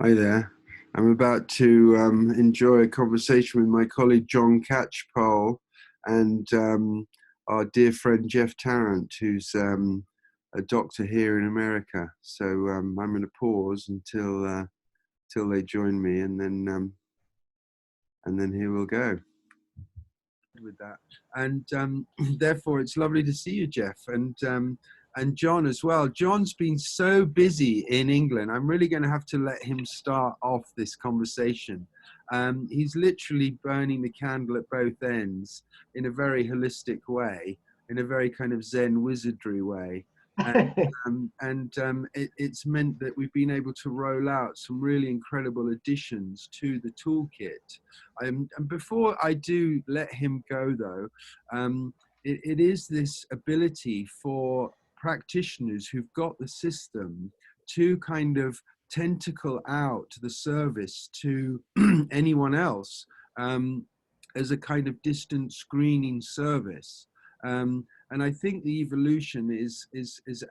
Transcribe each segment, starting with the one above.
Hi there. I'm about to enjoy a conversation with my colleague John Catchpole and our dear friend Jeff Tarrant, who's a doctor here in America. So I'm going to pause until they join me, and then here we'll go with that. And therefore, it's lovely to see you, Jeff, and John as well. John's been so busy in England. I'm really going to have to let him start off this conversation. He's literally burning the candle at both ends in a very holistic way, in a very kind of Zen wizardry way. It's meant that we've been able to roll out some really incredible additions to the toolkit. And before I do let him go, though, it is this ability for practitioners who've got the system to kind of tentacle out the service to anyone else as a kind of distant screening service. And I think the evolution is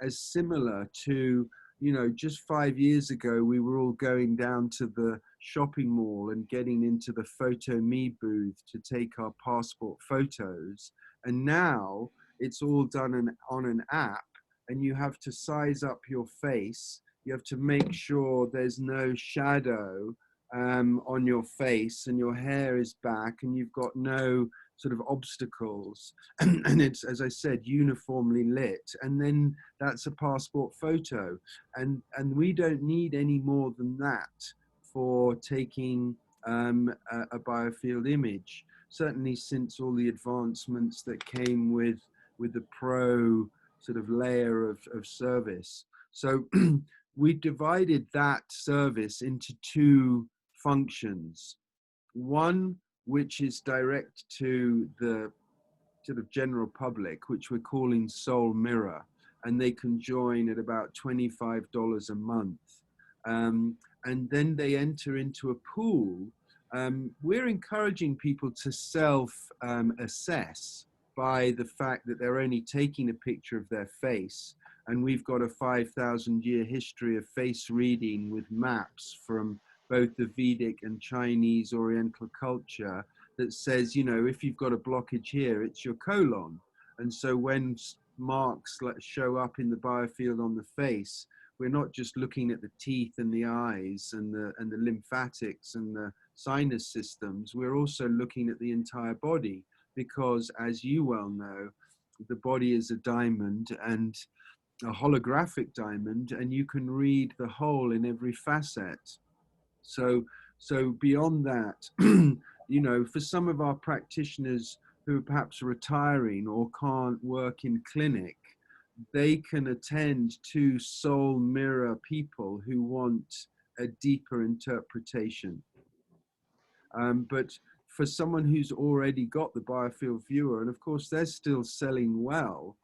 as similar to, you know, just 5 years ago, we were all going down to the shopping mall and getting into the Photo Me booth to take our passport photos. And now it's all done on an app, and you have to size up your face. You have to make sure there's no shadow on your face, and your hair is back, and you've got no sort of obstacles, and it's, as I said, uniformly lit, and then that's a passport photo, and we don't need any more than that for taking a biofield image, certainly since all the advancements that came with the pro sort of layer of service. So we divided that service into two functions. One which is direct to the sort of general public, which we're calling Soul Mirror, and they can join at about $25 a month. And then they enter into a pool. We're encouraging people to self-assess by the fact that they're only taking a picture of their face. And we've got a 5,000-year history of face reading with maps from both the Vedic and Chinese Oriental culture that says, you know, if you've got a blockage here, it's your colon. And so when marks show up in the biofield on the face, we're not just looking at the teeth and the eyes and the lymphatics and the sinus systems. We're also looking at the entire body, because, as you well know, the body is a diamond, and a holographic diamond, and you can read the whole in every facet. So beyond that, you know, for some of our practitioners who are perhaps retiring or can't work in clinic, they can attend to soul mirror people who want a deeper interpretation. But for someone who's already got the Biofield viewer, and of course they're still selling well,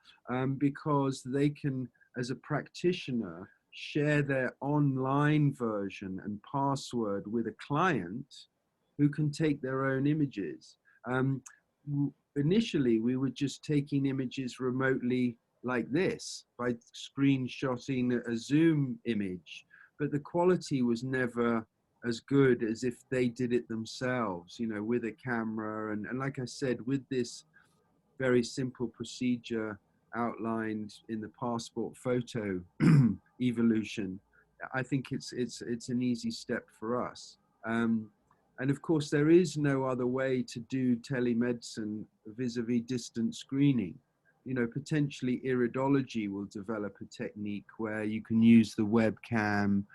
because they can, as a practitioner, share their online version and password with a client who can take their own images. Initially, we were just taking images remotely like this by screenshotting a Zoom image, but the quality was never as good as if they did it themselves, you know, with a camera. And like I said, with this very simple procedure outlined in the passport photo evolution, I think it's an easy step for us. And of course, there is no other way to do telemedicine vis-a-vis distant screening. You know, potentially iridology will develop a technique where you can use the webcam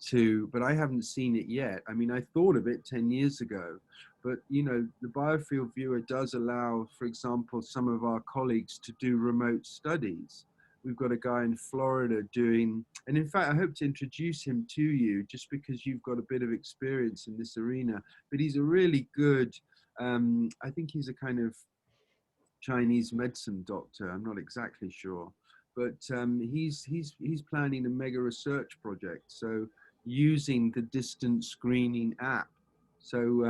to, but I haven't seen it yet. I mean, I thought of it 10 years ago, but you know, the biofield viewer does allow, for example, some of our colleagues to do remote studies. We've got a guy in Florida doing, and in fact, I hope to introduce him to you just because you've got a bit of experience in this arena, but he's a really good, I think he's a kind of Chinese medicine doctor. I'm not exactly sure, but he's planning a mega research project. So using the distance screening app. So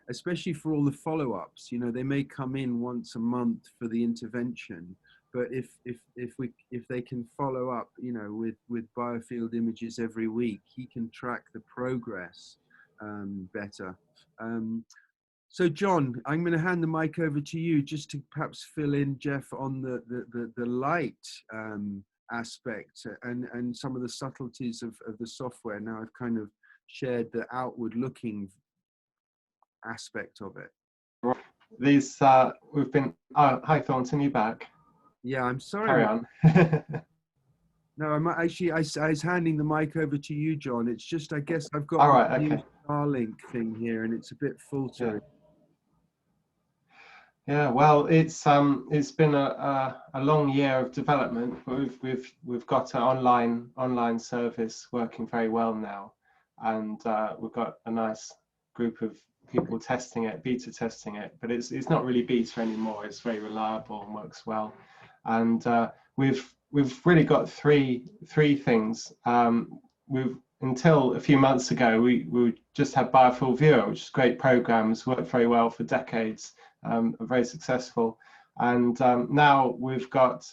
especially for all the follow-ups, you know, they may come in once a month for the intervention, but if they can follow up, you know, with Biofield images every week, he can track the progress better. So John, I'm going to hand the mic over to you just to perhaps fill in, Jeff, on the light aspect and some of the subtleties of the software. Now I've kind of shared the outward looking aspect of it. These we've been hi Thornton, you back? Yeah, I'm sorry. Carry on. No, I'm actually, I was handing the mic over to you, John. It's just, I guess I've got All a right, new okay. Starlink thing here and it's a bit faltering. Yeah, well, it's been a long year of development, but we've got an online service working very well now, and we've got a nice group of people testing it, beta testing it. But it's not really beta anymore. It's very reliable and works well, and we've really got three things. Until a few months ago, we just had Biofield Viewer, which is a great program. It's worked very well for decades. Very successful, and now we've got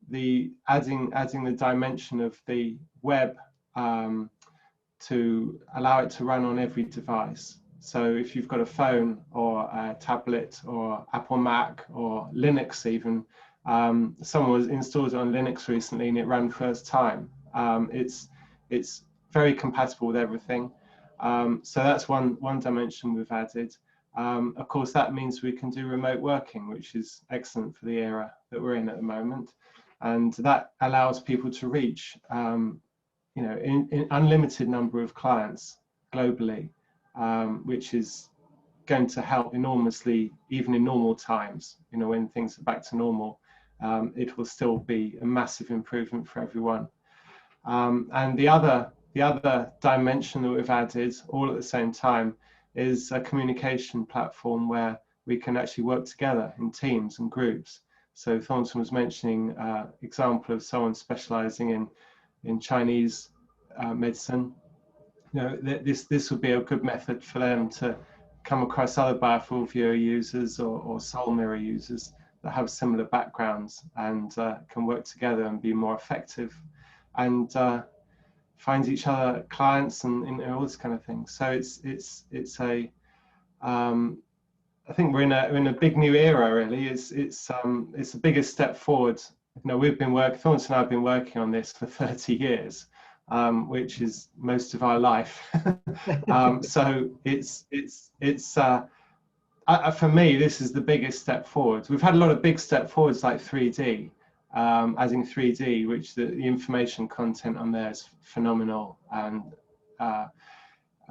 the adding the dimension of the web to allow it to run on every device. So if you've got a phone or a tablet or Apple Mac or Linux even, someone was installed it on Linux recently and it ran first time. It's very compatible with everything. So that's one dimension we've added. Of course, that means we can do remote working, which is excellent for the era that we're in at the moment, and that allows people to reach, you know, in unlimited number of clients globally, which is going to help enormously, even in normal times. You know, when things are back to normal, it will still be a massive improvement for everyone. And the other dimension that we've added, all at the same time, is a communication platform where we can actually work together in teams and groups. So Thornton was mentioning example of someone specializing in Chinese medicine. You know, this would be a good method for them to come across other Biofield Viewer users or Soul Mirror users that have similar backgrounds and can work together and be more effective and find each other clients and all this kind of thing. So it's a I think we're in a big new era really. It's the biggest step forward. You know, Thornton and I have been working on this for 30 years, which is most of our life. So for me, this is the biggest step forward. We've had a lot of big step forwards like 3D. Adding 3D, which the information content on there is phenomenal and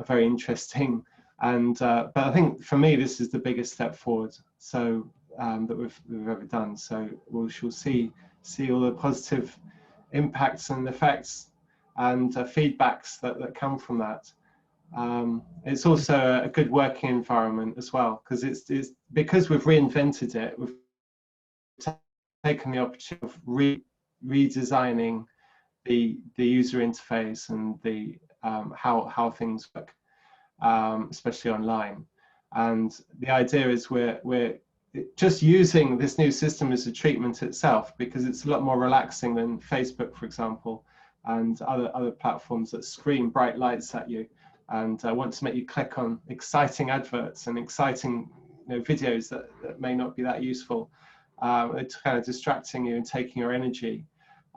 very interesting. And but I think for me, this is the biggest step forward. So that we've ever done. So we shall see all the positive impacts and effects and feedbacks that come from that. It's also a good working environment as well, because it's because we've reinvented it. We've taken the opportunity of redesigning the user interface and the how things work, especially online. And the idea is we're just using this new system as a treatment itself, because it's a lot more relaxing than Facebook, for example, and other platforms that scream bright lights at you and want to make you click on exciting adverts and exciting, you know, videos that may not be that useful. It's kind of distracting you and taking your energy,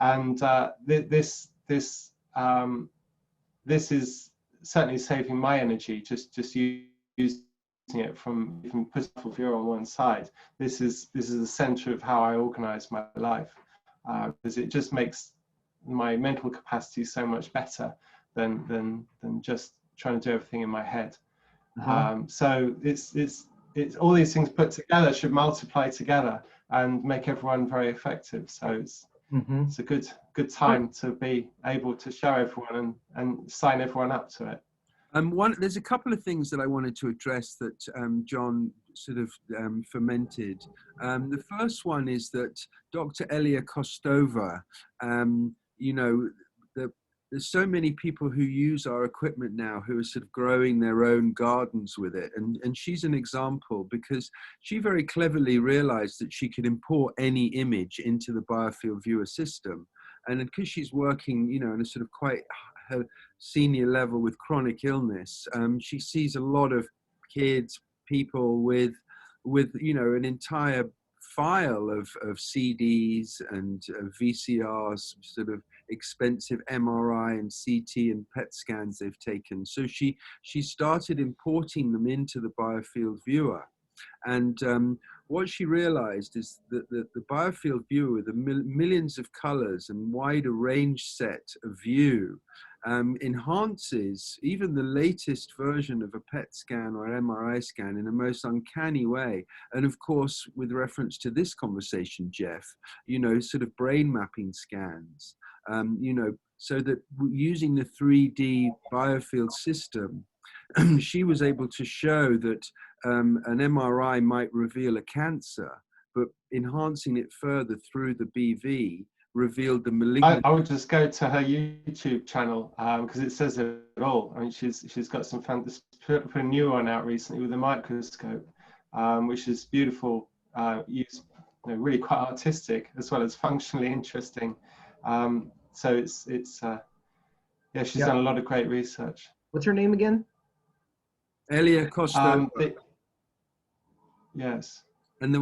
and this is certainly saving my energy. Just using it from even putting view on one side. This is the center of how I organize my life, because it just makes my mental capacity so much better than just trying to do everything in my head. So it's all these things put together should multiply together and make everyone very effective. So it's a good time to be able to show everyone and sign everyone up to it. There's a couple of things that I wanted to address that John sort of fermented. The first one is that Dr. Elia Kostova, you know, there's so many people who use our equipment now who are sort of growing their own gardens with it. And she's an example because she very cleverly realized that she could import any image into the Biofield viewer system. And because she's working, you know, in a sort of quite senior level with chronic illness, she sees a lot of kids, people with you know, an entire file of CDs and VCRs, sort of expensive MRI and CT and PET scans they've taken. So she started importing them into the Biofield viewer. And what she realized is that the Biofield viewer with the millions of colors and wider range set of view enhances even the latest version of a PET scan or MRI scan in a most uncanny way. And of course, with reference to this conversation, Jeff, you know, sort of brain mapping scans, you know, so that using the 3D Biofield system, she was able to show that an MRI might reveal a cancer, but enhancing it further through the BV revealed the malignant. I would just go to her YouTube channel because it says it all. I mean, she's got some fantastic, put a new one out recently with a microscope, which is beautiful, you know, really quite artistic as well as functionally interesting. So it's yeah, she's done a lot of great research. What's her name again? Elia Costa. Yes. And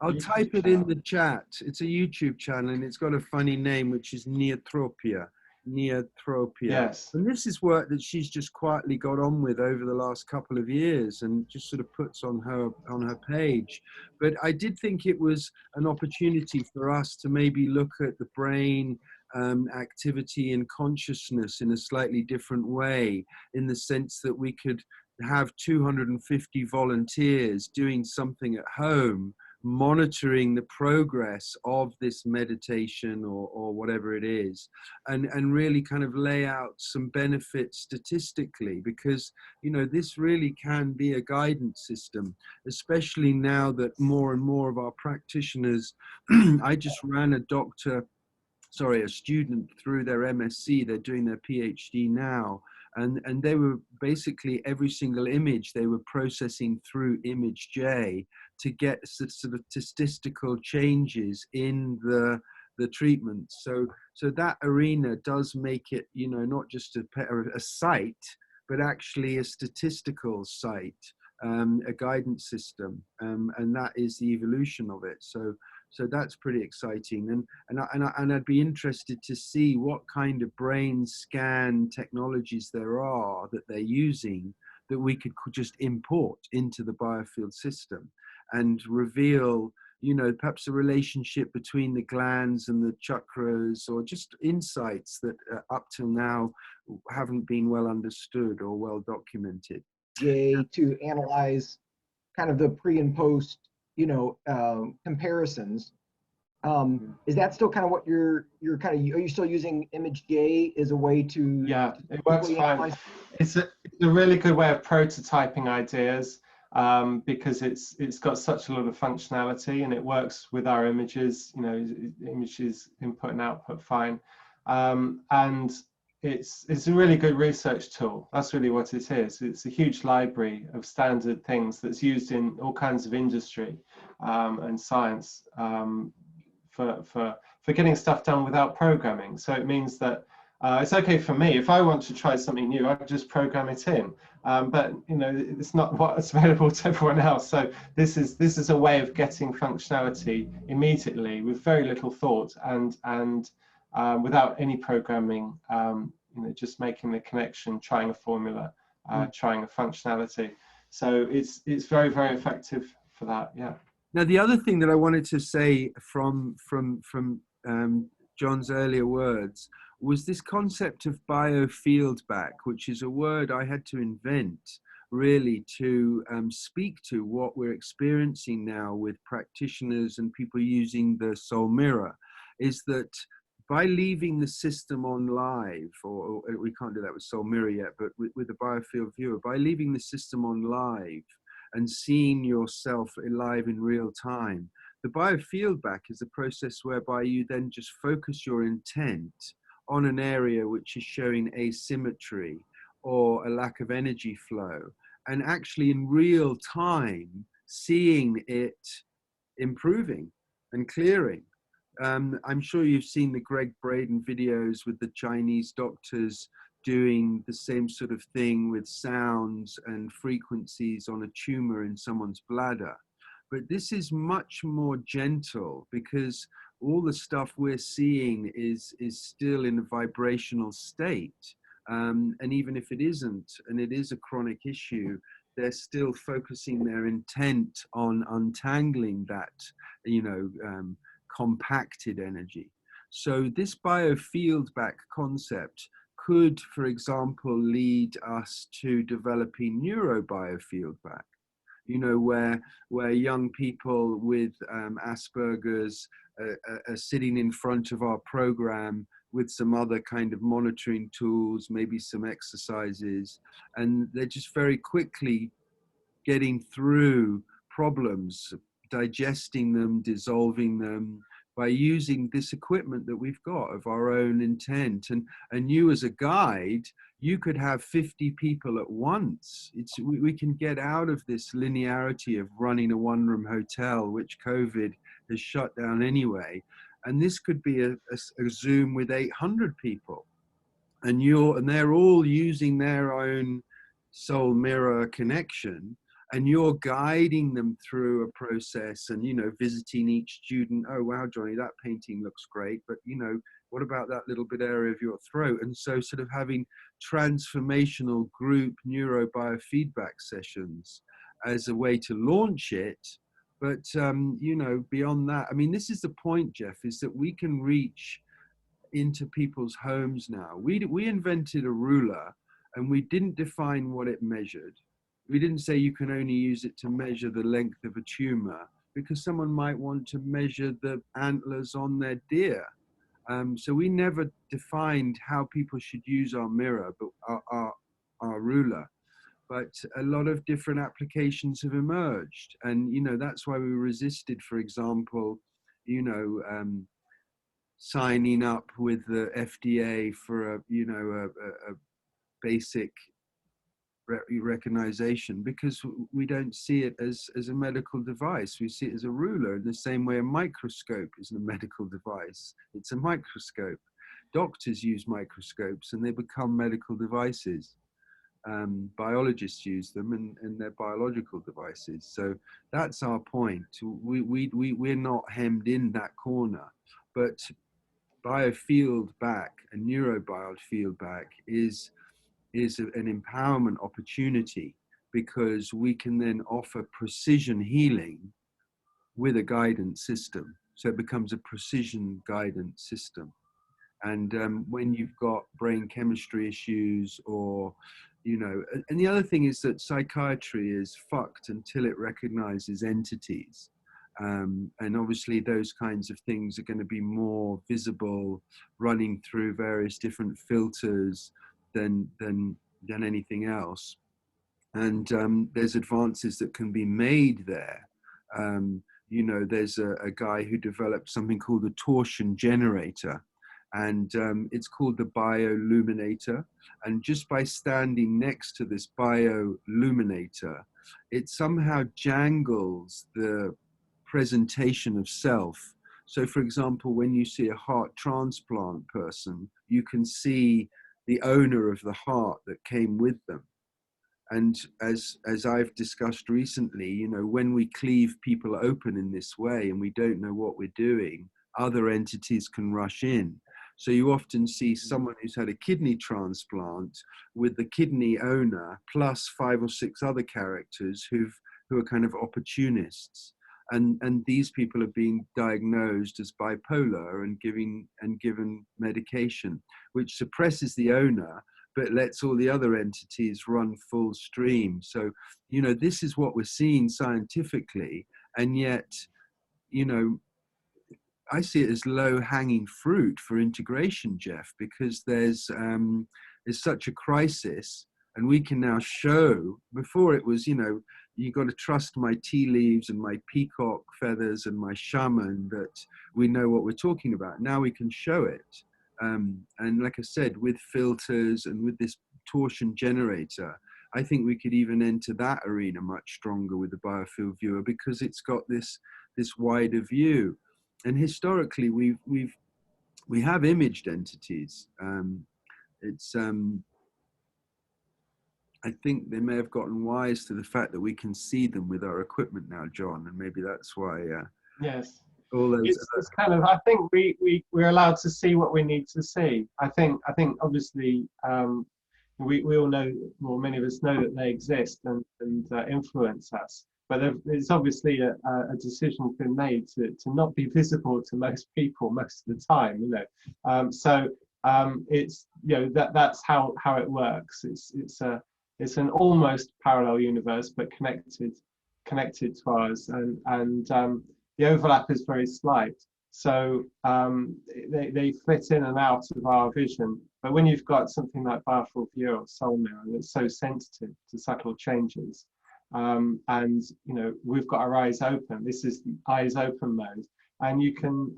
I'll type it in the chat. It's a YouTube channel and it's got a funny name, which is Neotropia. Yes. And this is work that she's just quietly got on with over the last couple of years and just sort of puts on her page. But I did think it was an opportunity for us to maybe look at the brain activity and consciousness in a slightly different way, in the sense that we could have 250 volunteers doing something at home, monitoring the progress of this meditation or whatever it is, and really kind of lay out some benefits statistically, because, you know, this really can be a guidance system, especially now that more and more of our practitioners I just ran a student through their MSc, they're doing their PhD now, and they were basically every single image they were processing through image J to get sort of statistical changes in the treatment. So that arena does make it, you know, not just a site, but actually a statistical site, a guidance system, and that is the evolution of it. So that's pretty exciting, and I'd be interested to see what kind of brain scan technologies there are that they're using that we could just import into the Biofield system and reveal, you know, perhaps a relationship between the glands and the chakras, or just insights that up till now haven't been well understood or well documented. To analyze kind of the pre and post, you know, comparisons. Is that still kind of what you're kind of, are you still using image J as a way to? Yeah, it works fine. It's a really good way of prototyping ideas, because it's got such a lot of functionality and it works with our images, you know, images input and output fine. And it's a really good research tool. That's really what it is. It's a huge library of standard things that's used in all kinds of industry and science for getting stuff done without programming. So it means that it's okay for me if I want to try something new, I just program it in. But you know, it's not what's available to everyone else. So this is a way of getting functionality immediately with very little thought and without any programming. You know, just making the connection, trying a formula, trying a functionality. So it's very, very effective for that. Yeah. Now, the other thing that I wanted to say from John's earlier words was this concept of biofieldback, which is a word I had to invent really to speak to what we're experiencing now with practitioners and people using the soul mirror, is that by leaving the system on live, or we can't do that with soul mirror yet, but with the Biofield viewer, by leaving the system on live and seeing yourself live in real time, the biofieldback is a process whereby you then just focus your intent on an area which is showing asymmetry or a lack of energy flow, and actually in real time seeing it improving and clearing. I'm sure you've seen the Greg Braden videos with the Chinese doctors doing the same sort of thing with sounds and frequencies on a tumor in someone's bladder. But this is much more gentle, because all the stuff we're seeing is still in a vibrational state. And even if it isn't, and it is a chronic issue, they're still focusing their intent on untangling that, compacted energy. So this biofieldback concept could, for example, lead us to developing neurobiofieldback, where young people with Asperger's are sitting in front of our program with some other kind of monitoring tools, maybe some exercises, and they're just very quickly getting through problems, digesting them, dissolving them, by using this equipment that we've got of our own intent. And you as a guide, you could have 50 people at once. We can get out of this linearity of running a one-room hotel, which COVID has shut down anyway. And this could be a Zoom with 800 people. And they're all using their own soul mirror connection, and you're guiding them through a process, and visiting each student. Oh wow, Johnny, that painting looks great, but what about that little bit area of your throat? And so sort of having transformational group neurobiofeedback sessions as a way to launch it. But beyond that, I mean, this is the point, Jeff, is that we can reach into people's homes now. We invented a ruler, and we didn't define what it measured. We didn't say you can only use it to measure the length of a tumor, because someone might want to measure the antlers on their deer. So we never defined how people should use our mirror, but our ruler. But a lot of different applications have emerged, and that's why we resisted, for example, signing up with the FDA for a basic recognition, because we don't see it as a medical device. We see it as a ruler, in the same way a microscope isn't a medical device. It's a microscope. Doctors use microscopes and they become medical devices. Biologists use them, and they're biological devices. So that's our point. We're not hemmed in that corner, but biofieldback and neurobiofieldback is an empowerment opportunity, because we can then offer precision healing with a guidance system. So it becomes a precision guidance system. And when you've got brain chemistry issues, or and the other thing is that psychiatry is fucked until it recognizes entities. And obviously those kinds of things are going to be more visible, running through various different filters than anything else. And there's advances that can be made there. There's a guy who developed something called the torsion generator, and it's called the bioluminator. And just by standing next to this bioluminator, it somehow jangles the presentation of self. So for example, when you see a heart transplant person, you can see the owner of the heart that came with them. And as I've discussed recently, when we cleave people open in this way and we don't know what we're doing, other entities can rush in. So you often see someone who's had a kidney transplant with the kidney owner plus 5 or 6 other characters who are kind of opportunists. And these people are being diagnosed as bipolar and given medication, which suppresses the owner, but lets all the other entities run full stream. So, this is what we're seeing scientifically. And yet, I see it as low-hanging fruit for integration, Jeff, because there's such a crisis, and we can now show. Before it was, you got to trust my tea leaves and my peacock feathers and my shaman that we know what we're talking about. Now we can show it. And like I said, with filters and with this torsion generator, I think we could even enter that arena much stronger with the biofield viewer, because it's got this wider view. And historically, we have imaged entities. I think they may have gotten wise to the fact that we can see them with our equipment now, John, and maybe that's why. Yes. All those. It's kind of, I think we're allowed to see what we need to see. I think obviously we all know, well, many of us know that they exist and influence us. But there's obviously a decision been made to not be visible to most people most of the time, you know. It's, you know, that's how it works. It's an almost parallel universe, but connected to ours, and the overlap is very slight. So they fit in and out of our vision. But when you've got something like Biofield Viewer or Soul Mirror that's so sensitive to subtle changes, and you know, we've got our eyes open. This is the eyes open mode, and you can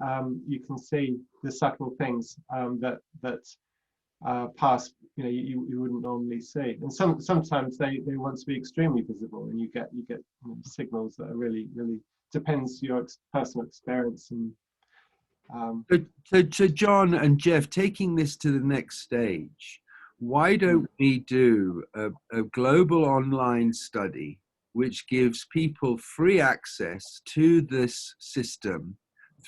see the subtle things that pass, you know, you wouldn't normally see. And sometimes they want to be extremely visible, and you get you know, signals that are really depends your personal experience. And so John and Jeff, taking this to the next stage, why don't we do a global online study which gives people free access to this system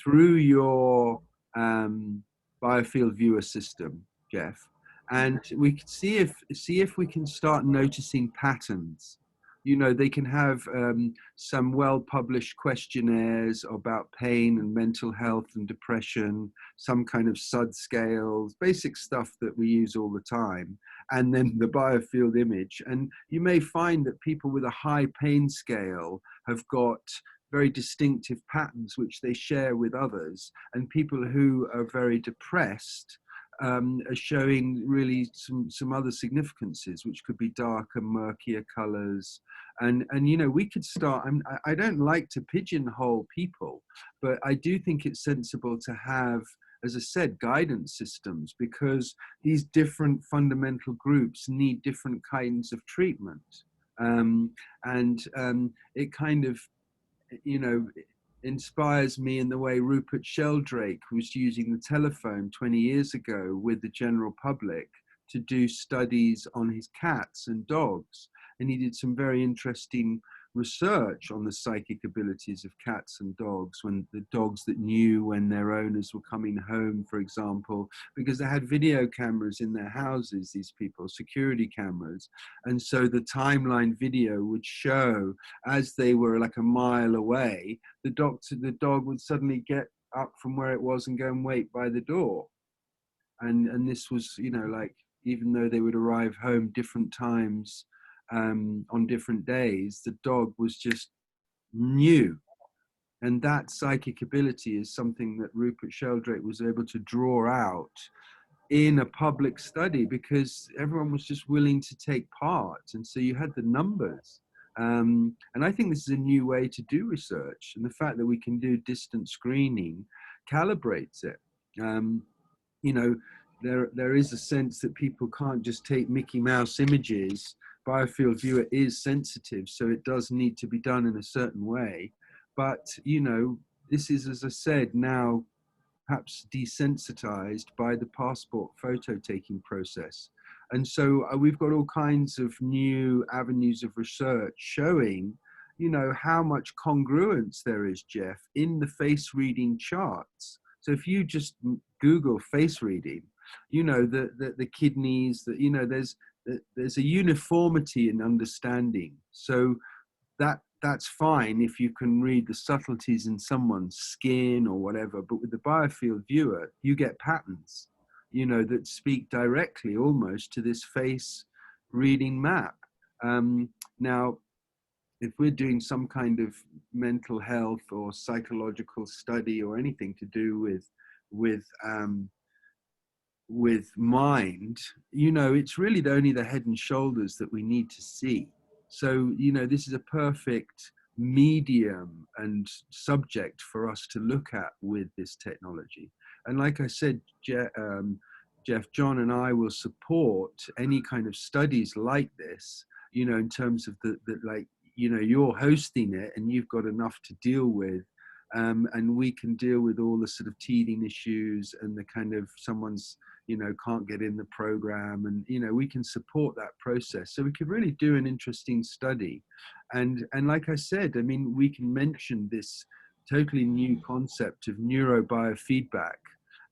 through your biofield viewer system, Jeff, and we can see if we can start noticing patterns. You know, they can have some well-published questionnaires about pain and mental health and depression, some kind of SUD scales, basic stuff that we use all the time, and then the biofield image. And you may find that people with a high pain scale have got very distinctive patterns which they share with others, and people who are very depressed are showing really some other significances, which could be darker, murkier colors. And you know, we could start, I don't like to pigeonhole people, but I do think it's sensible to have, as I said, guidance systems, because these different fundamental groups need different kinds of treatment. It kind of, you know, inspires me in the way Rupert Sheldrake was using the telephone 20 years ago with the general public to do studies on his cats and dogs. And he did some very interesting research on the psychic abilities of cats and dogs, when the dogs that knew when their owners were coming home, for example, because they had video cameras in their houses, these people, security cameras. And so the timeline video would show, as they were like a mile away, the dog would suddenly get up from where it was and go and wait by the door. And this was, you know, like, even though they would arrive home different times on different days, the dog was just new. And that psychic ability is something that Rupert Sheldrake was able to draw out in a public study, because everyone was just willing to take part. And so you had the numbers. And I think this is a new way to do research. And the fact that we can do distant screening calibrates it. You know, there is a sense that people can't just take Mickey Mouse images. Biofield Viewer is sensitive, so it does need to be done in a certain way. But, you know, this is, as I said, now perhaps desensitized by the passport photo taking process. And so we've got all kinds of new avenues of research showing, you know, how much congruence there is, Jeff, in the face reading charts. So if you just Google face reading, you know, the kidneys, that, you know, there's a uniformity in understanding. So that's fine if you can read the subtleties in someone's skin or whatever. But with the biofield viewer, you get patterns, you know, that speak directly almost to this face reading map. Now, if we're doing some kind of mental health or psychological study or anything to do with mind, you know, it's really only the head and shoulders that we need to see. So, you know, this is a perfect medium and subject for us to look at with this technology. And like I said, Jeff, John and I will support any kind of studies like this, you know, in terms of the like, you know, you're hosting it and you've got enough to deal with. And we can deal with all the sort of teething issues and the kind of someone's, you know, can't get in the program, and, you know, we can support that process. So we could really do an interesting study. And like I said, I mean, we can mention this totally new concept of neurobiofeedback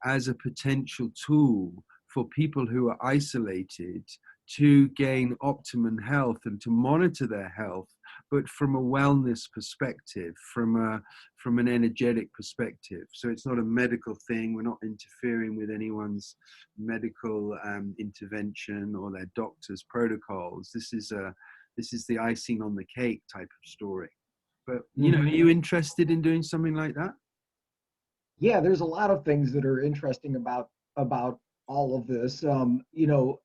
as a potential tool for people who are isolated to gain optimum health and to monitor their health, but from a wellness perspective, from an energetic perspective. So it's not a medical thing. We're not interfering with anyone's medical intervention or their doctor's protocols. This is the icing on the cake type of story. But, you know, are you interested in doing something like that? Yeah, there's a lot of things that are interesting about all of this. You know,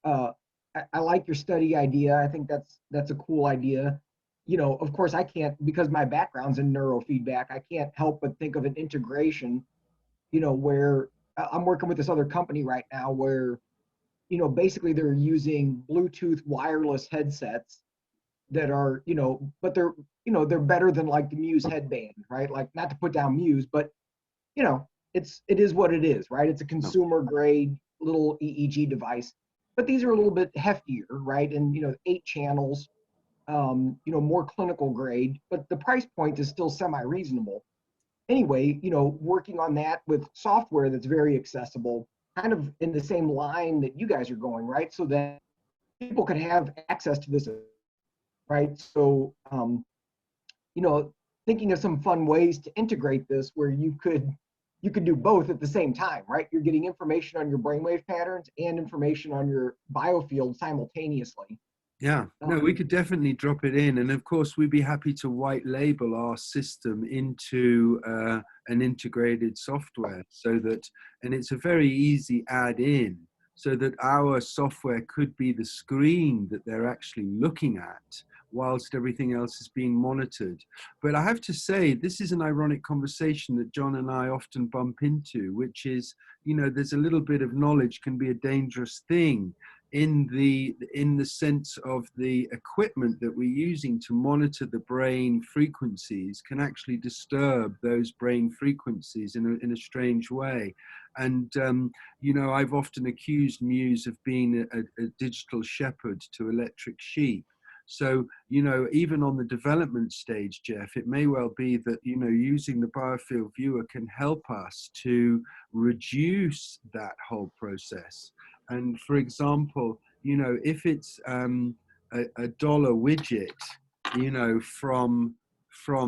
I like your study idea. I think that's a cool idea. You know, of course, I can't, because my background's in neurofeedback, I can't help but think of an integration. You know, where I'm working with this other company right now, where, you know, basically they're using Bluetooth wireless headsets that are, you know, but they're, you know, they're better than like the Muse headband, right? Like, not to put down Muse, but, you know, it is what it is, right? It's a consumer grade little EEG device, but these are a little bit heftier, right? And, you know, 8 channels, you know, more clinical grade, but the price point is still semi-reasonable. Anyway, you know, working on that with software that's very accessible, kind of in the same line that you guys are going, right? So that people could have access to this, right? So, you know, thinking of some fun ways to integrate this where you could do both at the same time, right? You're getting information on your brainwave patterns and information on your biofield simultaneously. Yeah, no, we could definitely drop it in. And of course, we'd be happy to white label our system into an integrated software so that, and it's a very easy add in, so that our software could be the screen that they're actually looking at whilst everything else is being monitored. But I have to say, this is an ironic conversation that John and I often bump into, which is, you know, there's a little bit of knowledge can be a dangerous thing in the sense of the equipment that we're using to monitor the brain frequencies can actually disturb those brain frequencies in a strange way. And you know, I've often accused Muse of being a digital shepherd to electric sheep. So, you know, even on the development stage, Jeff, it may well be that, you know, using the Biofield viewer can help us to reduce that whole process. And for example, you know, if it's a dollar widget, you know, from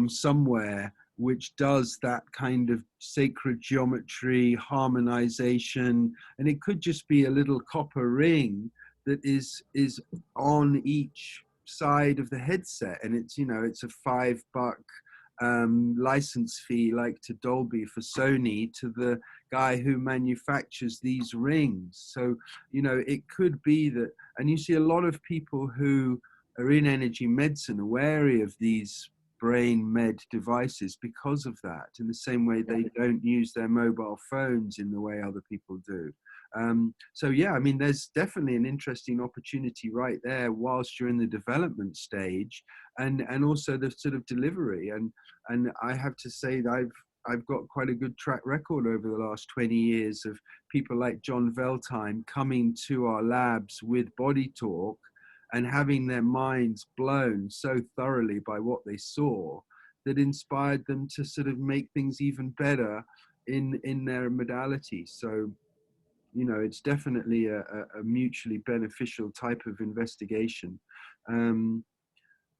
somewhere which does that kind of sacred geometry, harmonization, and it could just be a little copper ring that is on each side of the headset, and it's, you know, it's a $5 license fee, like to Dolby for Sony, to the guy who manufactures these rings. So, you know, it could be that, and you see a lot of people who are in energy medicine are wary of these brain med devices because of that, in the same way they don't use their mobile phones in the way other people do. So yeah, I mean, there's definitely an interesting opportunity right there whilst you're in the development stage, and also the sort of delivery. And I have to say that I've got quite a good track record over the last 20 years of people like John Veltheim coming to our labs with Body Talk and having their minds blown so thoroughly by what they saw that inspired them to sort of make things even better in their modality. So, you know, it's definitely a mutually beneficial type of investigation.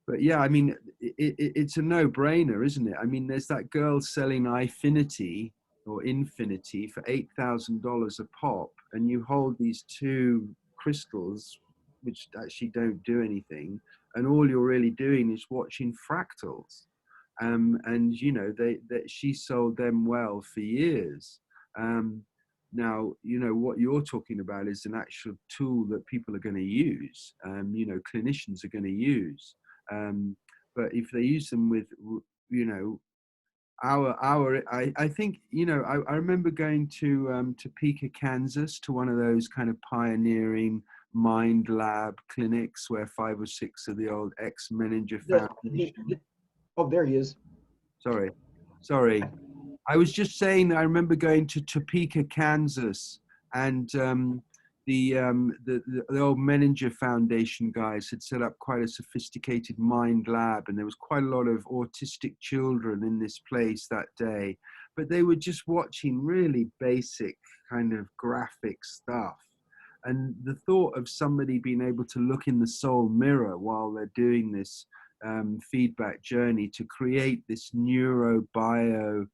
But yeah, I mean, it's a no-brainer, isn't it? I mean, there's that girl selling Infinity for $8,000 a pop, and you hold these 2 crystals, which actually don't do anything, and all you're really doing is watching fractals. And you know, she sold them well for years. Now, you know, what you're talking about is an actual tool that people are going to use, you know, clinicians are going to use. But if they use them with, you know, I think, you know, I remember going to Topeka, Kansas, to one of those kind of pioneering mind lab clinics where 5 or 6 of the old ex-Menninger Foundation. Oh, there he is. Sorry. I was just saying that I remember going to Topeka, Kansas, and the old Menninger Foundation guys had set up quite a sophisticated mind lab, and there was quite a lot of autistic children in this place that day. But they were just watching really basic kind of graphic stuff. And the thought of somebody being able to look in the soul mirror while they're doing this feedback journey to create this neurobiofieldback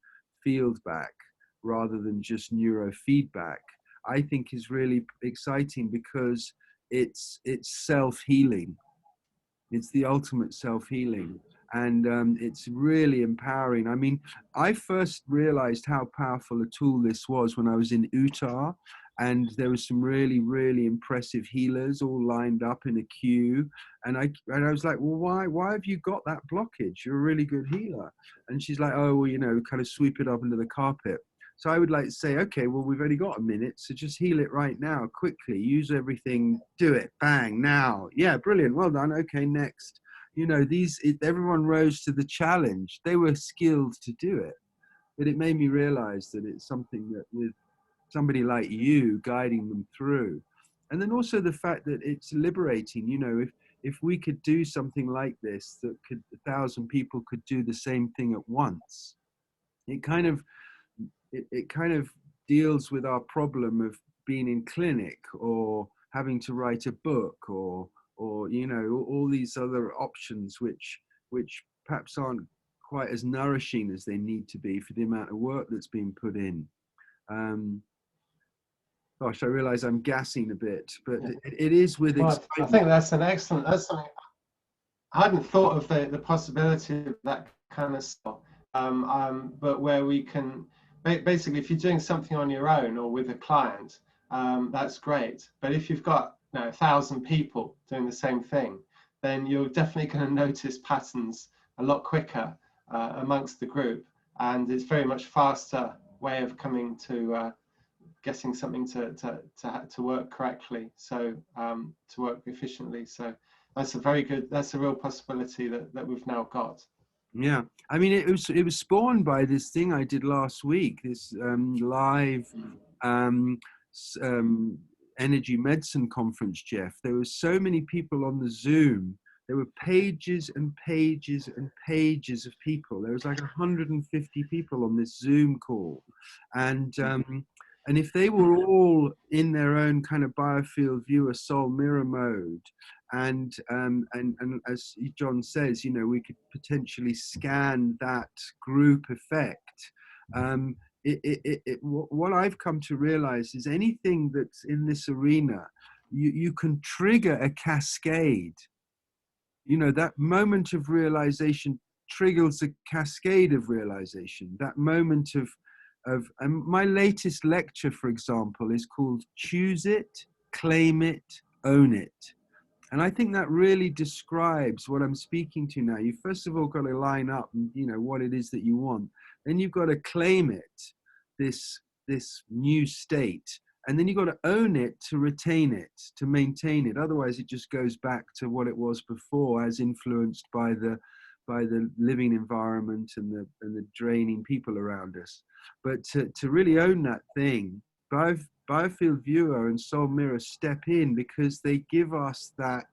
rather than just neurofeedback, I think is really exciting, because it's self-healing. It's the ultimate self-healing, and it's really empowering. I mean, I first realized how powerful a tool this was when I was in Utah, and there was some really, really impressive healers all lined up in a queue. And I was like, well, why have you got that blockage? You're a really good healer. And she's like, oh, well, you know, kind of sweep it up under the carpet. So I would like to say, okay, well, we've only got a minute, so just heal it right now, quickly, use everything, do it, bang, now. Yeah, brilliant, well done, okay, next. You know, everyone rose to the challenge. They were skilled to do it. But it made me realize that it's something that with somebody like you guiding them through. And then also the fact that it's liberating, you know, if we could do something like this, that 1,000 people could do the same thing at once, it kind of deals with our problem of being in clinic or having to write a book or you know, all these other options which perhaps aren't quite as nourishing as they need to be for the amount of work that's being put in. Gosh, I realize I'm gassing a bit, but yeah. it is with excitement. I think that's something I hadn't thought of, the possibility of that kind of stuff. But where we can, basically, if you're doing something on your own or with a client, that's great. But if you've got 1,000 people doing the same thing, then you're definitely going to notice patterns a lot quicker amongst the group. And it's very much faster way of coming to getting something to work correctly, so to work efficiently. So that's a real possibility that we've now got. Yeah, I mean, it was spawned by this thing I did last week, this live energy medicine conference, Jeff. There were so many people on the Zoom. There were pages and pages and pages of people. There was like 150 people on this Zoom call, and if they were all in their own kind of biofield viewer soul mirror mode, and as John says, you know, we could potentially scan that group effect. What I've come to realize is anything that's in this arena, you can trigger a cascade. You know, that moment of realization triggers a cascade of realization. That moment of my latest lecture, for example, is called Choose It, Claim It, Own It. And I think that really describes what I'm speaking to now. You first of all got to line up, you know, what it is that you want. Then you've got to claim it, this new state. And then you've got to own it to retain it, to maintain it. Otherwise, it just goes back to what it was before, as influenced by the living environment and the draining people around us. But to really own that thing, Biofield Viewer and Soul Mirror step in because they give us that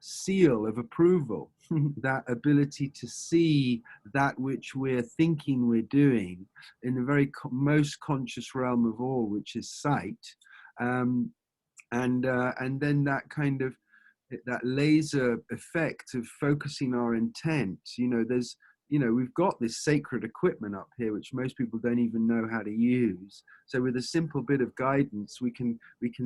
seal of approval, that ability to see that which we're thinking we're doing in the very most conscious realm of all, which is sight, and then that kind of that laser effect of focusing our intent. You know, we've got this sacred equipment up here which most people don't even know how to use. So with a simple bit of guidance, we can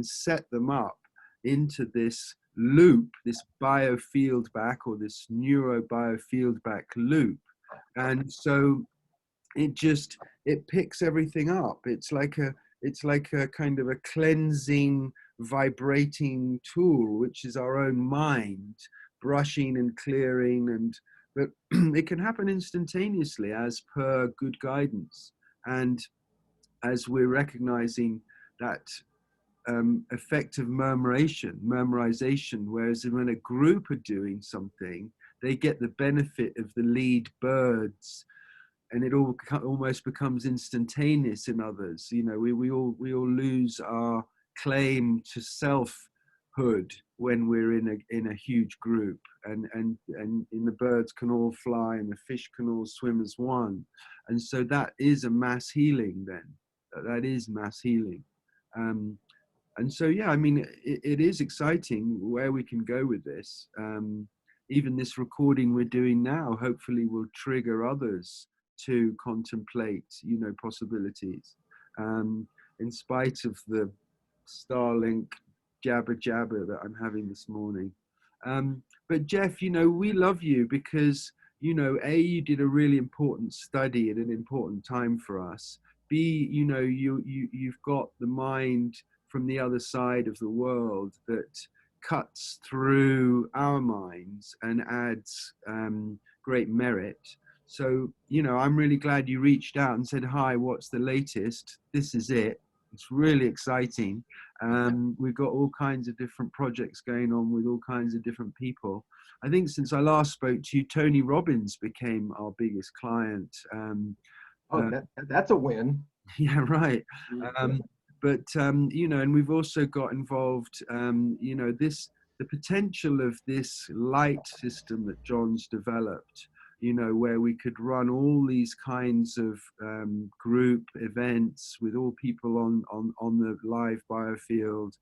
set them up into this loop, this biofieldback or this neurobiofieldback loop. And so it picks everything up. It's like a kind of a cleansing, vibrating tool, which is our own mind, brushing and clearing and but it can happen instantaneously as per good guidance. And as we're recognizing that effective murmurization, whereas when a group are doing something, they get the benefit of the lead birds, and it all almost becomes instantaneous in others. You know, we all lose our claim to selfhood when we're in a huge group, and the birds can all fly and the fish can all swim as one, and so that is a mass healing. Then that is mass healing. And so, yeah, I mean, it is exciting where we can go with this. Even this recording we're doing now, hopefully will trigger others to contemplate, you know, possibilities. In spite of the Starlink jabber that I'm having this morning. But Jeff, you know, we love you because, you know, A, you did a really important study at an important time for us. B, you know, you've got the mind from the other side of the world that cuts through our minds and adds great merit. So, you know, I'm really glad you reached out and said, hi, what's the latest? This is it. It's really exciting. We've got all kinds of different projects going on with all kinds of different people. I think since I last spoke to you, Tony Robbins became our biggest client. That's a win. Yeah, right. But, you know, and we've also got involved, you know, the potential of this light system that John's developed, you know, where we could run all these kinds of group events with all people on the live Biofield,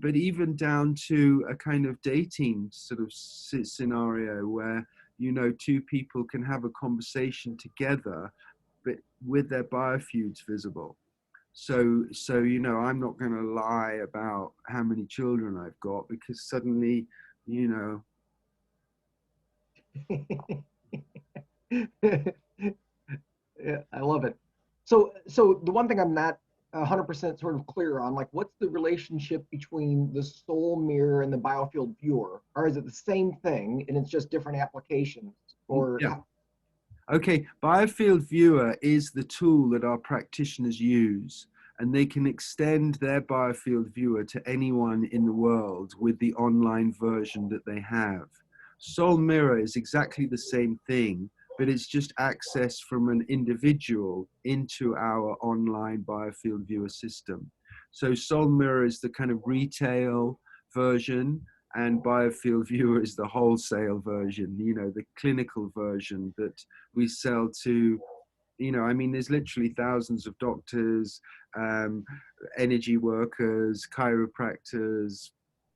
but even down to a kind of dating sort of scenario where, you know, two people can have a conversation together, but with their biofeuds visible. So, you know, I'm not going to lie about how many children I've got, because suddenly, you know. Yeah, I love it. So the one thing I'm not 100% sort of clear on, like, what's the relationship between the soul mirror and the Biofield viewer? Or is it the same thing and it's just different applications? Or yeah. Okay, Biofield Viewer is the tool that our practitioners use, and they can extend their Biofield Viewer to anyone in the world with the online version that they have. Soul Mirror is exactly the same thing, but it's just access from an individual into our online Biofield Viewer system. So Soul Mirror is the kind of retail version, and Biofield Viewer is the wholesale version, you know, the clinical version that we sell to, you know, I mean, there's literally thousands of doctors, energy workers, chiropractors,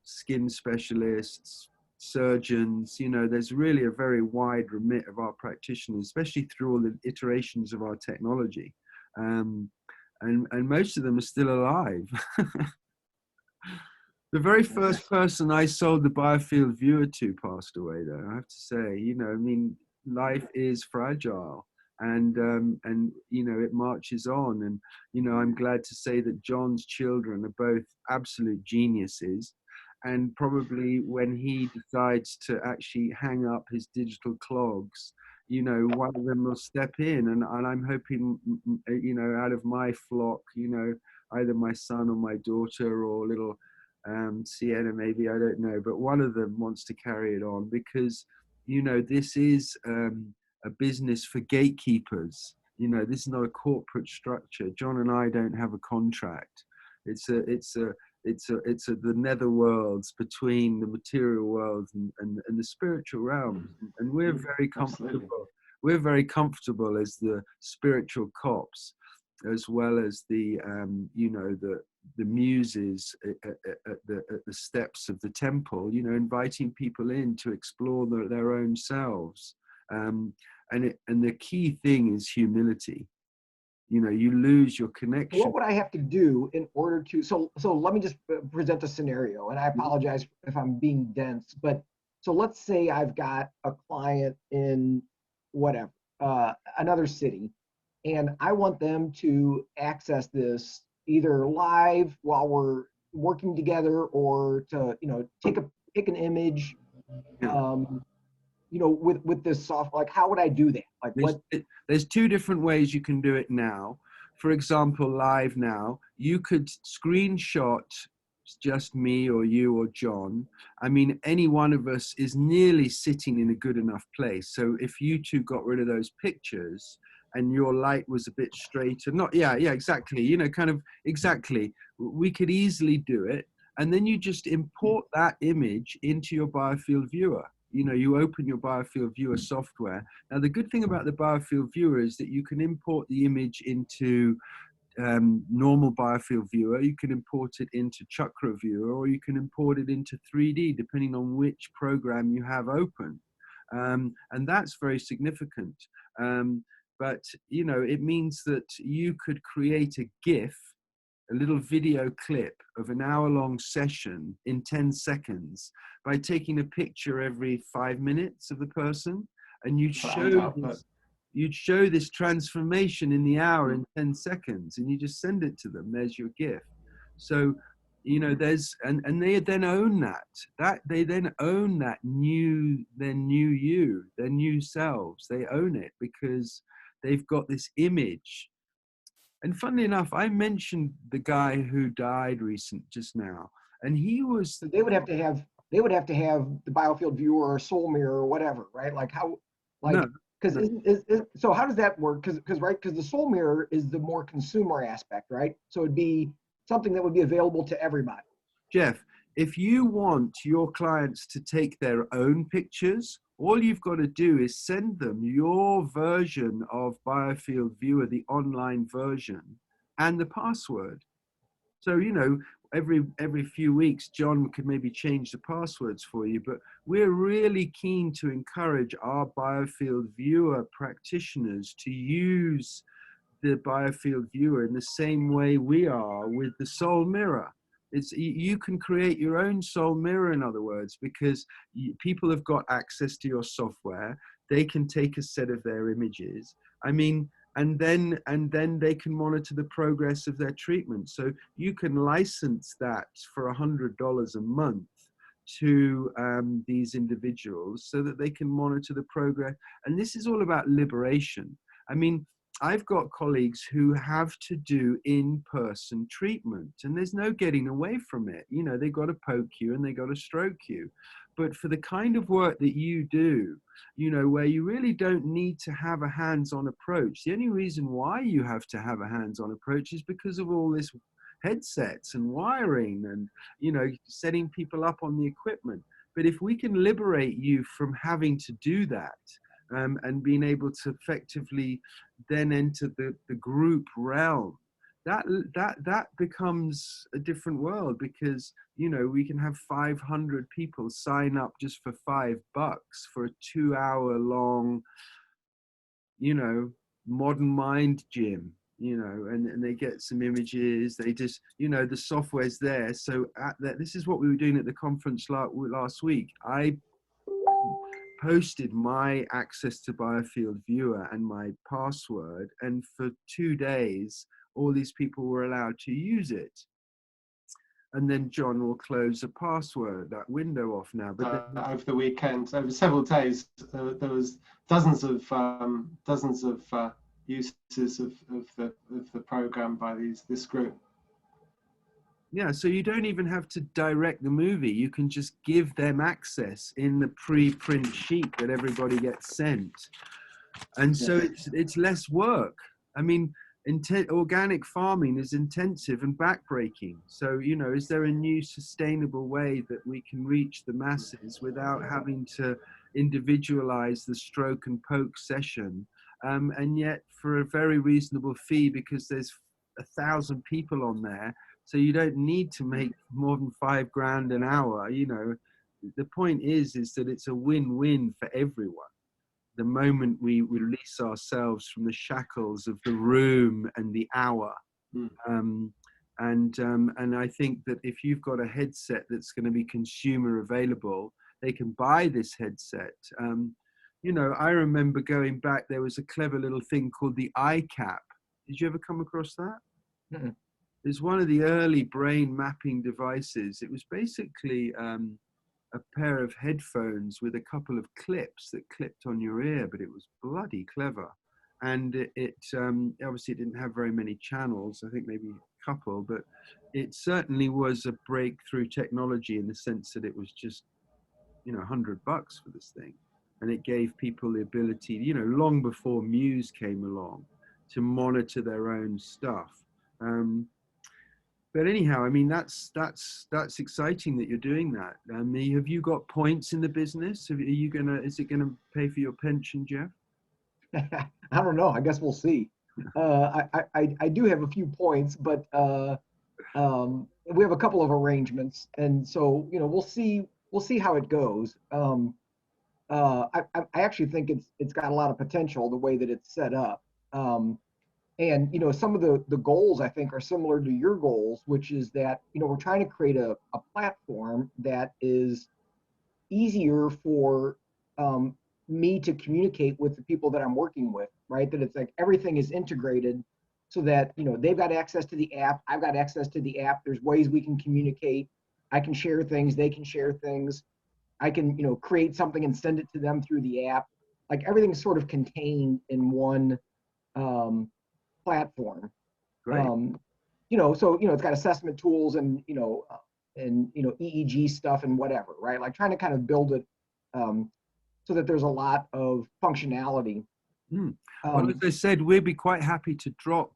skin specialists, surgeons, you know, there's really a very wide remit of our practitioners, especially through all the iterations of our technology. And most of them are still alive. The very first person I sold the Biofield Viewer to passed away, though, I have to say. You know, I mean, life is fragile, and you know, it marches on. And, you know, I'm glad to say that John's children are both absolute geniuses. And probably when he decides to actually hang up his digital clogs, you know, one of them will step in. And I'm hoping, you know, out of my flock, you know, either my son or my daughter or little Sienna, maybe, I don't know, but one of them wants to carry it on, because, you know, this is a business for gatekeepers. You know, this is not a corporate structure. John and I don't have a contract. It's the netherworlds between the material world and the spiritual realms, and we're very comfortable. Absolutely. We're very comfortable as the spiritual cops, as well as the you know, the muses at the steps of the temple, you know, inviting people in to explore their own selves. And the key thing is humility. You know, you lose your connection. What would I have to do in order to, so let me just present a scenario, and I apologize if I'm being dense, but so let's say I've got a client in whatever, another city, and I want them to access this either live while we're working together, or to, you know, take an image, you you know, with this software? Like, how would I do that? Like, what? There's two different ways you can do it now. For example, live now, you could screenshot just me or you or John. I mean, any one of us is nearly sitting in a good enough place. So if you two got rid of those pictures and your light was a bit straighter, yeah, exactly. You know, kind of exactly. We could easily do it. And then you just import that image into your Biofield viewer. You know, you open your Biofield viewer software. Now, the good thing about the Biofield viewer is that you can import the image into normal Biofield viewer, you can import it into Chakra viewer, or you can import it into 3D, depending on which program you have open. And that's very significant. But, you know, it means that you could create a GIF, a little video clip of an hour-long session in 10 seconds by taking a picture every 5 minutes of the person, and you'd show this transformation in the hour in 10 seconds, and you just send it to them. There's your GIF. So, you know, and they then own they then own their new you, their new selves. They own it because they've got this image. And funnily enough, I mentioned the guy who died just now, and he was. They would have to have the Biofield viewer or Soul Mirror or whatever, right? Like how, like, because so how does that work? Because the Soul Mirror is the more consumer aspect, right? So it'd be something that would be available to everybody. Jeff, if you want your clients to take their own pictures, all you've got to do is send them your version of Biofield Viewer, the online version, and the password. So, you know, every few weeks, John could maybe change the passwords for you, but we're really keen to encourage our Biofield Viewer practitioners to use the Biofield Viewer in the same way we are with the Soul Mirror. You can create your own Soul Mirror, in other words, because people have got access to your software. They can take a set of their images. I mean, and then they can monitor the progress of their treatment. So you can license that for $100 a month to these individuals so that they can monitor the progress. And this is all about liberation. I mean, I've got colleagues who have to do in-person treatment, and there's no getting away from it. You know, they've got to poke you and they've got to stroke you. But for the kind of work that you do, you know, where you really don't need to have a hands-on approach, the only reason why you have to have a hands-on approach is because of all this headsets and wiring and, you know, setting people up on the equipment. But if we can liberate you from having to do that, and being able to effectively then enter the group realm, that becomes a different world, because, you know, we can have 500 people sign up just for $5 for a 2-hour long, you know, modern mind gym, you know, and they get some images. They just, you know, the software's there. So this is what we were doing at the conference last week. I posted my access to Biofield Viewer and my password, and for 2 days all these people were allowed to use it. And then John will close the password, that window off now. But over the weekend, over several days, there was dozens of uses of the program by this group. Yeah, so you don't even have to direct the movie. You can just give them access in the pre-print sheet that everybody gets sent. And so it's less work. I mean, organic farming is intensive and backbreaking. So, you know, is there a new sustainable way that we can reach the masses without having to individualize the stroke and poke session? And yet for a very reasonable fee, because there's 1,000 people on there. So you don't need to make more than $5,000 an hour. You know, the point is that it's a win-win for everyone. The moment we release ourselves from the shackles of the room and the hour. And I think that if you've got a headset that's going to be consumer available, they can buy this headset. You know, I remember going back, there was a clever little thing called the iCap. Did you ever come across that? Mm-hmm. It's one of the early brain mapping devices. It was basically a pair of headphones with a couple of clips that clipped on your ear, but it was bloody clever. And obviously it didn't have very many channels, I think maybe a couple, but it certainly was a breakthrough technology in the sense that it was just, you know, $100 for this thing. And it gave people the ability, you know, long before Muse came along, to monitor their own stuff. But anyhow, I mean, that's exciting that you're doing that. Have you got points in the business? Is it gonna pay for your pension, Jeff? I don't know. I guess we'll see. I do have a few points, but we have a couple of arrangements, and so, you know, we'll see how it goes. I actually think it's got a lot of potential the way that it's set up. And, you know, some of the goals I think are similar to your goals, which is that, you know, we're trying to create a platform that is easier for me to communicate with the people that I'm working with, right? That it's like everything is integrated so that, you know, they've got access to the app, I've got access to the app. There's ways we can communicate. I can share things, they can share things. I can, you know, create something and send it to them through the app. Like everything's sort of contained in one platform. Great. You know, so, you know, it's got assessment tools and, you know, EEG stuff and whatever, right? Like trying to kind of build it so that there's a lot of functionality. Well, as I said, we'd be quite happy to drop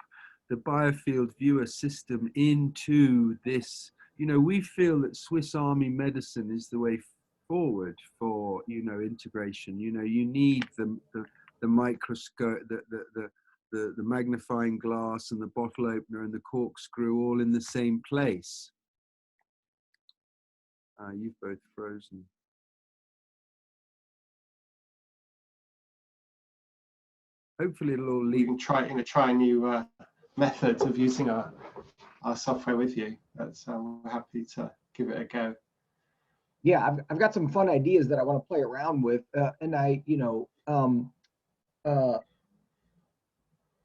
the Biofield viewer system into this. You know, we feel that Swiss Army medicine is the way forward for, you know, integration. You know, you need the microscope, the magnifying glass and the bottle opener and the corkscrew all in the same place. You've both frozen. Hopefully it'll all leave. You can try a new method of using our software with you. That's we're happy to give it a go. Yeah, I've got some fun ideas that I want to play around with, and I, you know,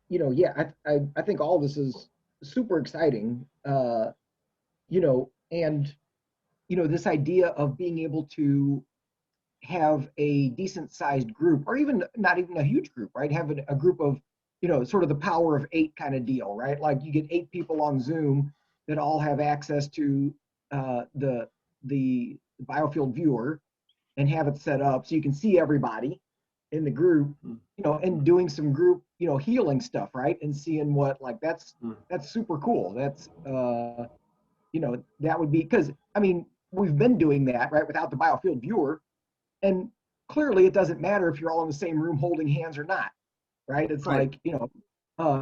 yeah, I think all this is super exciting, you know, and, you know, this idea of being able to have a decent sized group, or even not even a huge group, right? Have a group of, you know, sort of the power of 8 kind of deal, right? Like you get 8 people on Zoom that all have access to the Biofield viewer and have it set up so you can see everybody in the group, you know, and doing some group, you know, healing stuff, right? And seeing what, like, that's super cool. That's, you know, that would be, because, I mean, we've been doing that, right, without the Biofield viewer. And clearly it doesn't matter if you're all in the same room holding hands or not, right? It's right. like, you know,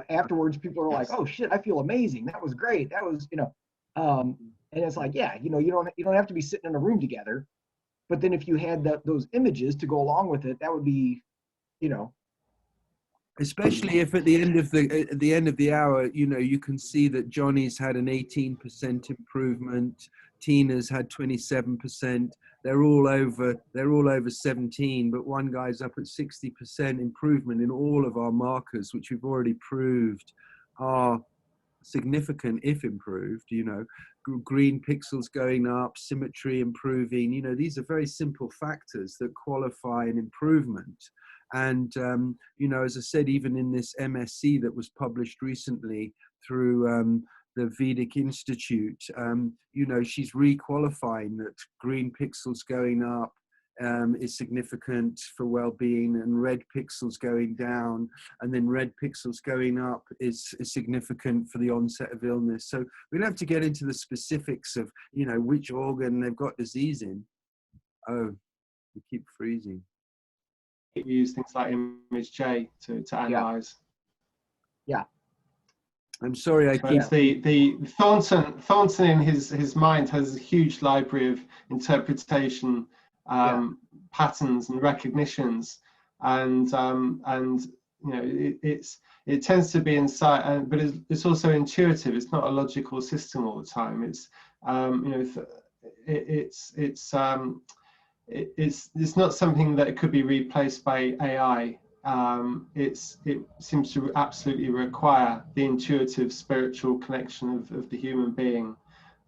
afterwards people are like, oh shit, I feel amazing. That was great. That was, you know, and it's like, yeah, you know, you don't have to be sitting in a room together. But then if you had those images to go along with it, that would be, you know. Especially if at the end of the hour, you know, you can see that Johnny's had an 18% improvement, Tina's had 27%. They're all over 17, but one guy's up at 60% improvement in all of our markers, which we've already proved are significant if improved. You know, green pixels going up, symmetry improving. You know, these are very simple factors that qualify an improvement. And, you know, as I said, even in this MSc that was published recently through the Vedic Institute, you know, she's re-qualifying that green pixels going up is significant for well-being, and red pixels going down, and then red pixels going up is significant for the onset of illness. So we don't have to get into the specifics of, you know, which organ they've got disease in. Oh, we keep freezing. We use things like image J to analyze. Yeah. I'm sorry, I keep the Thornton in his mind has a huge library of interpretation patterns and recognitions, and you know, it tends to be inside, but it's also intuitive. It's not a logical system all the time. It's you know, it's not something that could be replaced by AI. It seems to absolutely require the intuitive spiritual connection of the human being.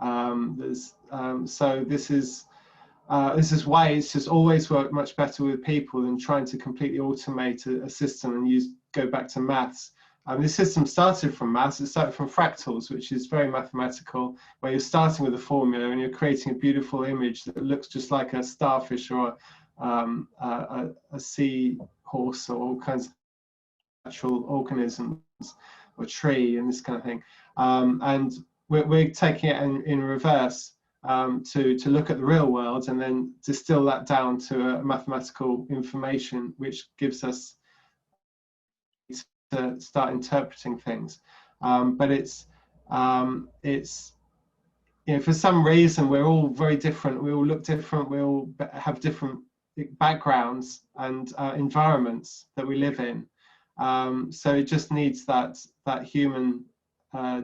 So this is this is why it's just always worked much better with people than trying to completely automate a system and go back to maths. This system started from maths. It started from fractals, which is very mathematical, where you're starting with a formula and you're creating a beautiful image that looks just like a starfish or a sea horse or all kinds of natural organisms or tree and this kind of thing. And we're taking it in reverse to look at the real world and then distill that down to a mathematical information, which gives us to start interpreting things. But it's for some reason we're all very different. We all look different. We all have different backgrounds and environments that we live in. So it just needs that human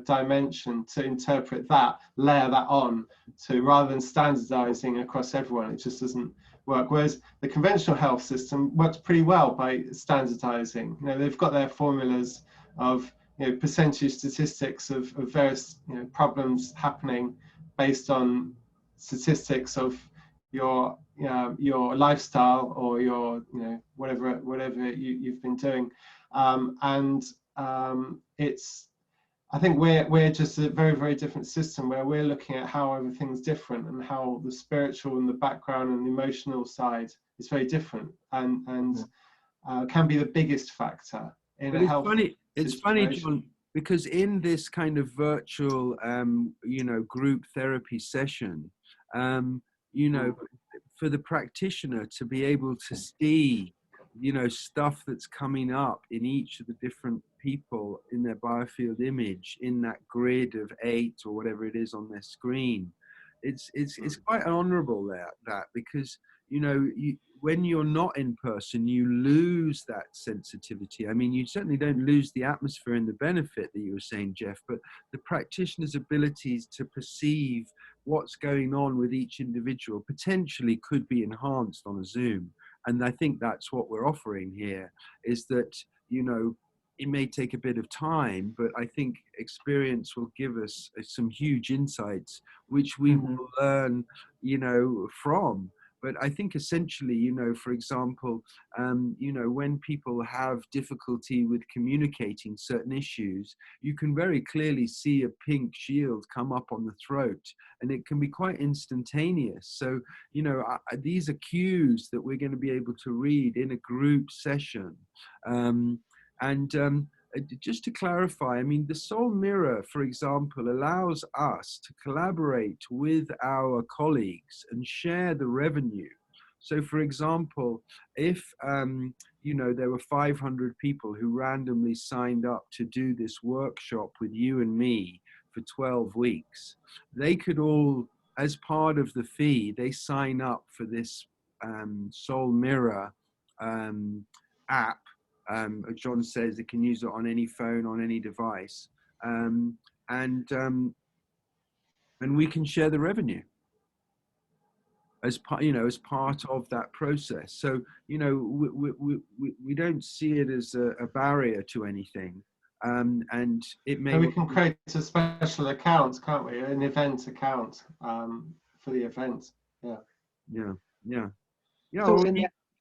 dimension to interpret that, layer that on to, rather than standardizing across everyone. It just doesn't work. Whereas the conventional health system works pretty well by standardizing. They've got their formulas of percentage statistics of various problems happening based on statistics of your lifestyle or your whatever you've been doing, it's, I think we're just a very, very different system where we're looking at how everything's different and how the spiritual and the background and the emotional side is very different and can be the biggest factor in a health situation. It's funny, John, because in this kind of virtual, group therapy session, for the practitioner to be able to see, stuff that's coming up in each of the different people in their biofield image in that grid of 8 or whatever it is on their screen, it's quite honorable that because when you're not in person, you lose that sensitivity. I mean, you certainly don't lose the atmosphere and the benefit that you were saying, Jeff, but the practitioner's abilities to perceive what's going on with each individual potentially could be enhanced on a Zoom. And I think that's what we're offering here, is that, it may take a bit of time, but I think experience will give us some huge insights, which we will learn, from. But I think essentially, for example, when people have difficulty with communicating certain issues, you can very clearly see a pink shield come up on the throat, and it can be quite instantaneous. So, these are cues that we're going to be able to read in a group session. Just to clarify, I mean, the soul mirror, for example, allows us to collaborate with our colleagues and share the revenue. So, for example, if, there were 500 people who randomly signed up to do this workshop with you and me for 12 weeks, they could all, as part of the fee, they sign up for this soul mirror app. John says they can use it on any phone, on any device, and we can share the revenue as part of that process. So we don't see it as a barrier to anything, and it may. And we can create a special account, can't we? An event account for the event. Yeah. So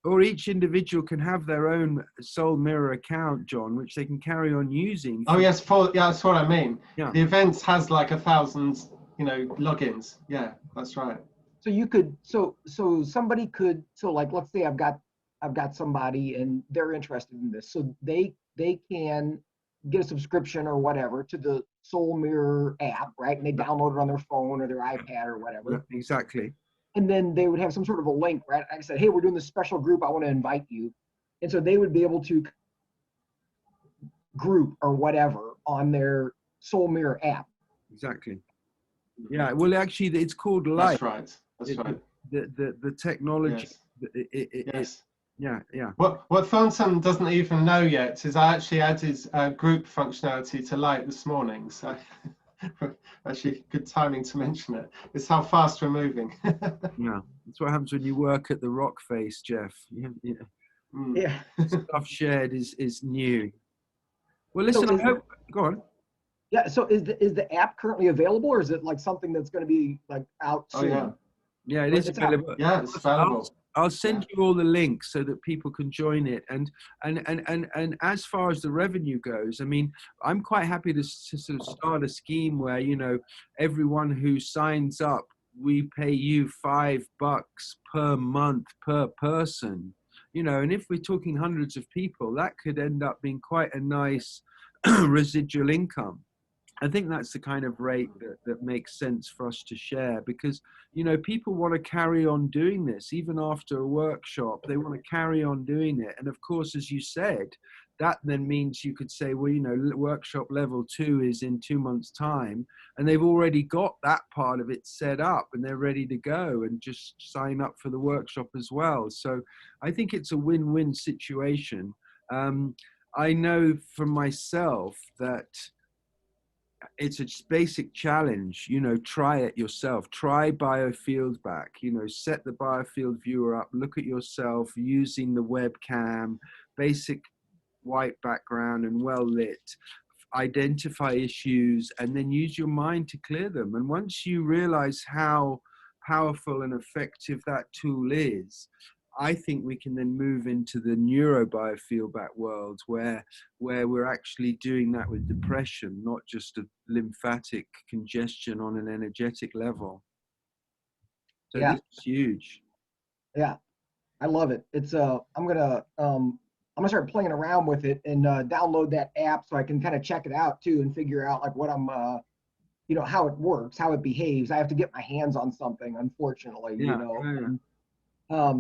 or each individual can have their own soul mirror account, John, which they can carry on using. Oh yes, that's what I mean. Yeah. The event has like 1,000, logins. Yeah, that's right. So you could, so somebody could, like, let's say I've got somebody and they're interested in this, so they can get a subscription or whatever to the Soul Mirror app, right? And they download it on their phone or their iPad or whatever. Yeah, exactly. And then they would have some sort of a link, right? I said, hey, we're doing this special group. I want to invite you. And so they would be able to group or whatever on their Soul Mirror app. Exactly. Yeah. Well, actually, it's called Light. That's right. That's right. The technology. Yes. Yeah. What Thornton doesn't even know yet is I actually added group functionality to Light this morning. So. Actually, good timing to mention it. It's how fast we're moving. Yeah, that's what happens when you work at the Rock Face, Jeff. Yeah. Stuff shared is new. Well, listen, So go on. Yeah. So is the app currently available, or is it like something that's going to be like out soon? Oh Yeah, it Or is it's out. available. Yeah, it's available. I'll send you all the links so that people can join it. And as far as the revenue goes, I mean, I'm quite happy to sort of start a scheme where, you know, everyone who signs up, we pay you $5 per month per person, you know, and if we're talking hundreds of people, that could end up being quite a nice residual income. I think that's the kind of rate that makes sense for us to share, because, you know, people want to carry on doing this even after a workshop. They want to carry on doing it. And of course, as you said, that then means you could say, well, you know, workshop level 2 is in 2 months' time, and they've already got that part of it set up and they're ready to go and just sign up for the workshop as well. So I think it's a win-win situation. I know for myself that it's a basic challenge, you know, try it yourself, try Biofieldback, you know, set the Biofield viewer up, look at yourself using the webcam, basic white background and well lit, identify issues, and then use your mind to clear them. And once you realize how powerful and effective that tool is, I think we can then move into the neurobiofieldback world where we're actually doing that with depression, not just a lymphatic congestion on an energetic level. So Yeah. this is huge. Yeah, I love it. It's I'm gonna start playing around with it and download that app so I can kind of check it out too and figure out like what I'm you know, how it works, how it behaves. I have to get my hands on something, unfortunately, Yeah, you know. yeah.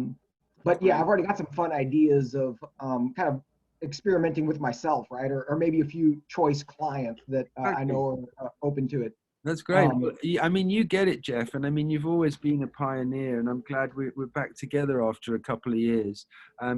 But yeah, I've already got some fun ideas of kind of experimenting with myself, right? Or maybe a few choice clients that I know are open to it. That's great. I mean, you get it, Jeff. And I mean, you've always been a pioneer, and I'm glad we're back together after a couple of years,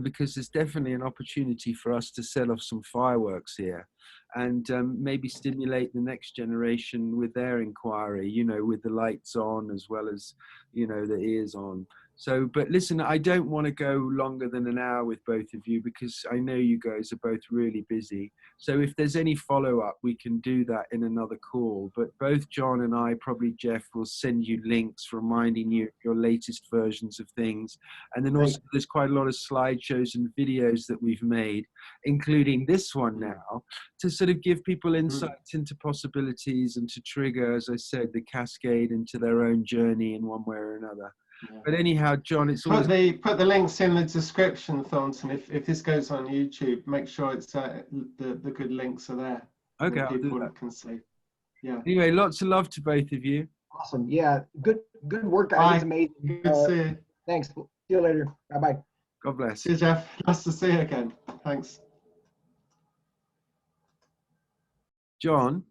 because there's definitely an opportunity for us to set off some fireworks here and maybe stimulate the next generation with their inquiry, you know, with the lights on as well as, you know, the ears on. So, but listen, I don't want to go longer than an hour with both of you because I know you guys are both really busy. So if there's any follow-up, we can do that in another call. But both John and I, probably Jeff, will send you links reminding you of your latest versions of things. And then also there's quite a lot of slideshows and videos that we've made, including this one now, to sort of give people insights into possibilities and to trigger, as I said, the cascade into their own journey in one way or another. Yeah. But anyhow, John, it's always... Put the links in the description, Thornton. If this goes on YouTube, make sure it's the good links are there. Okay, people can see. Yeah. Anyway, lots of love to both of you. Awesome. Yeah. Good work, guys. It's amazing. Good to see you. Thanks. See you later. Bye-bye. God bless. See you, Jeff. Nice to see you again. Thanks. John?